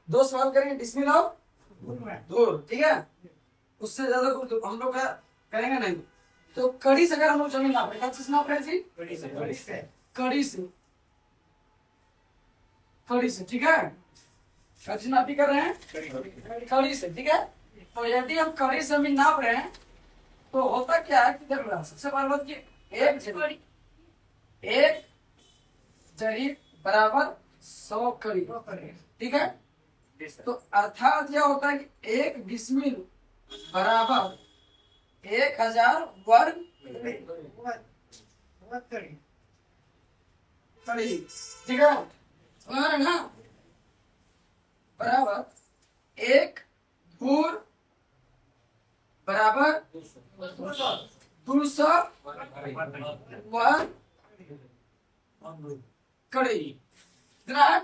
दो सवाल करेंगे डिसमिल और धूर, ठीक है। उससे ज्यादा कुछ हम लोग का करेंगे नहीं। तो कड़ी से अगर हम लोग जमीन नाप रहे हैं, कब से नाप रहे हैं जी? कड़ी से, कड़ी से, ठीक है। कड़ी नापी कर रहे हैं, कड़ी से, ठीक है। तो यदि हम कड़ी से जमीन नाप रहे हैं तो होता क्या है कि देखो सबसे पहले बात कि एक जरी बराबर 100 कड़ी, ठीक है। तो अर्थात यह होता है कि एक डिसमिल बराबर 1000 वर्ग कड़ी, ठीक है। समझ रहे ना? बराबर एक धूर बराबर 200 वर्ग कड़ी, कितना है?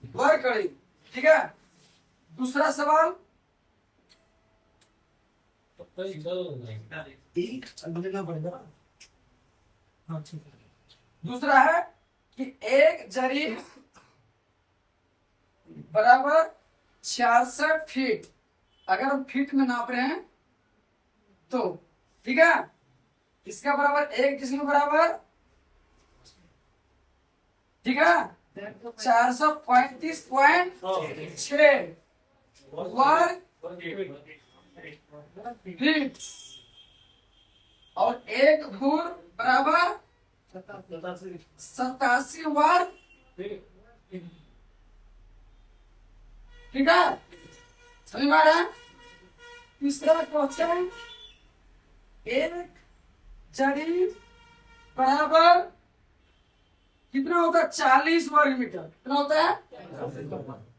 वर्ग कड़ी, ठीक है। दूसरा सवाल, दूसरा है कि एक जरी बराबर 66 फीट, अगर हम फीट में नाप रहे हैं तो, ठीक है। इसका बराबर एक डिसमिल बराबर, ठीक है, 435.6 वर्ग फीट, और एक धूर बराबर 87 वर्ग, ठीक है। समझ में आ रहा है? तीसरा क्वेश्चन, एक जरी बराबर कितना होता है? 40 वर्ग मीटर। कितना होता है?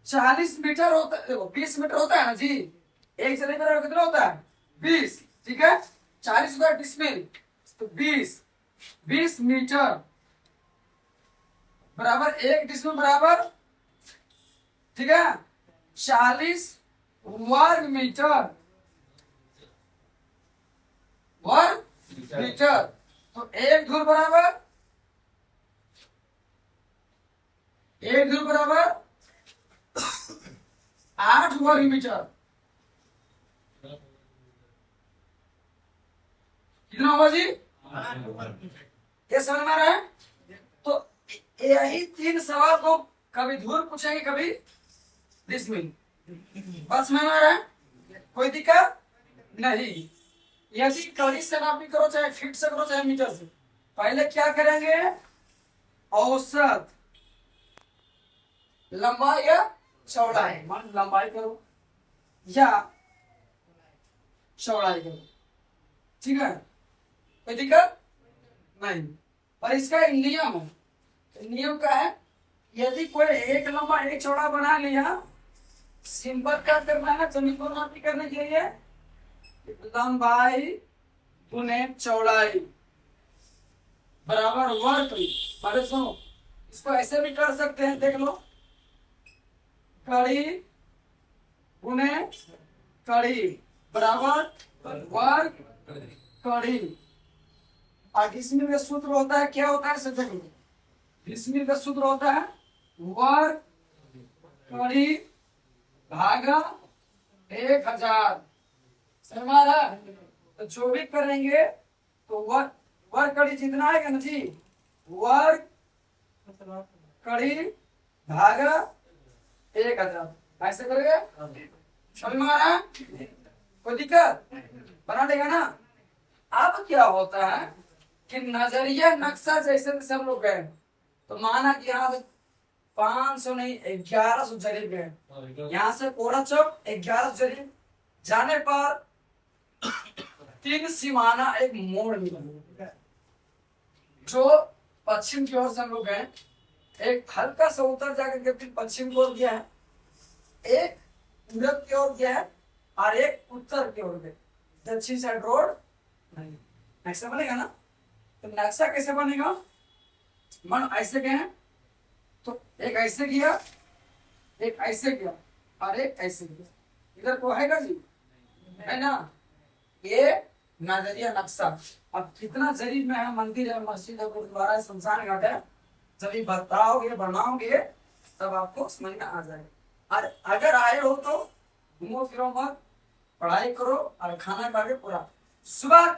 40 मीटर होता है। देखो 20 मीटर होता है ना जी, एक जरी बराबर कितना होता है? 20, ठीक है। 40 होता है डिसमिल, तो 20 मीटर बराबर एक डिसमिल बराबर, ठीक है, 40 वर्ग मीटर, वर्ग मीटर। तो एक धूर बराबर, एक धूर बराबर 8 वर्ग मीटर, कितना होगा जी? ये समझ में आ रहा है? तो यही 3 सवाल को कभी धूर पूछेंगे, कभी डिसमिल। बस में आ रहा है? कोई दिक्कत नहीं। यदि कड़ी से नापी करो, चाहे फीट से करो, चाहे मीटर से, पहले क्या करेंगे? औसत लंबाई या चौड़ाई, मान लंबाई करो या चौड़ाई करो, ठीक है। कोई दिक्कत नहीं। और इसका एक नियम है, नियम का है, यदि कोई एक लंबा एक चौड़ा बना लिया, सिंपल क्या करना है? जमीन को नापी करने के लिए लंबाई गुने चौड़ाई बराबर वर्ग। अरे सुनो, इसको ऐसे भी कर सकते हैं, देख लो, कड़ी गुने कड़ी बराबर वर्ग कड़ी। और डिसमिल का सूत्र होता है, क्या होता है? देख लो, डिसमिल का सूत्र होता है वर्ग कड़ी भागा 1000। समझ रहा है? तो जो भी करेंगे तो वर्ग कड़ी जितना आएगा ना जी, वर्ग कड़ी भागा 1000, ऐसे करेंगे। समझ में आ रहा है? कोई दिक्कत? बना देगा ना? अब क्या होता है कि नजरिया नक्शा जैसे जैसे हम लोग गए, तो माना कि यहाँ से 500 नहीं 1100 जरीब गए, यहाँ से कोरा चौक 1100 जरीब जाने पर 3 सीमाना एक मोड़ मिला, जो पश्चिम की ओर से हम लोग गए, एक हल्का सा उत्तर जाकर के फिर पश्चिम की ओर गया है, एक पूरब की ओर गया है, और एक उत्तर की ओर गया। दक्षिण साइड रोड नहीं। नक्शा बनेगा ना? तो नक्शा कैसे बनेगा? मन ऐसे गए हैं तो एक ऐसे गया, एक ऐसे गया, और एक ऐसे गया। इधर को आएगा जी? है ना? ये नजरिया नक्शा। अब कितना जरीब में है, मंदिर है, मस्जिद है, गुरुद्वारा है, शमशान घाट है, जब ये बताओगे बनाओगे तब आपको समझ में आ जाएगा। और अगर आए हो तो घूमो फिरो मत, पढ़ाई करो और खाना खा के पूरा। सुबह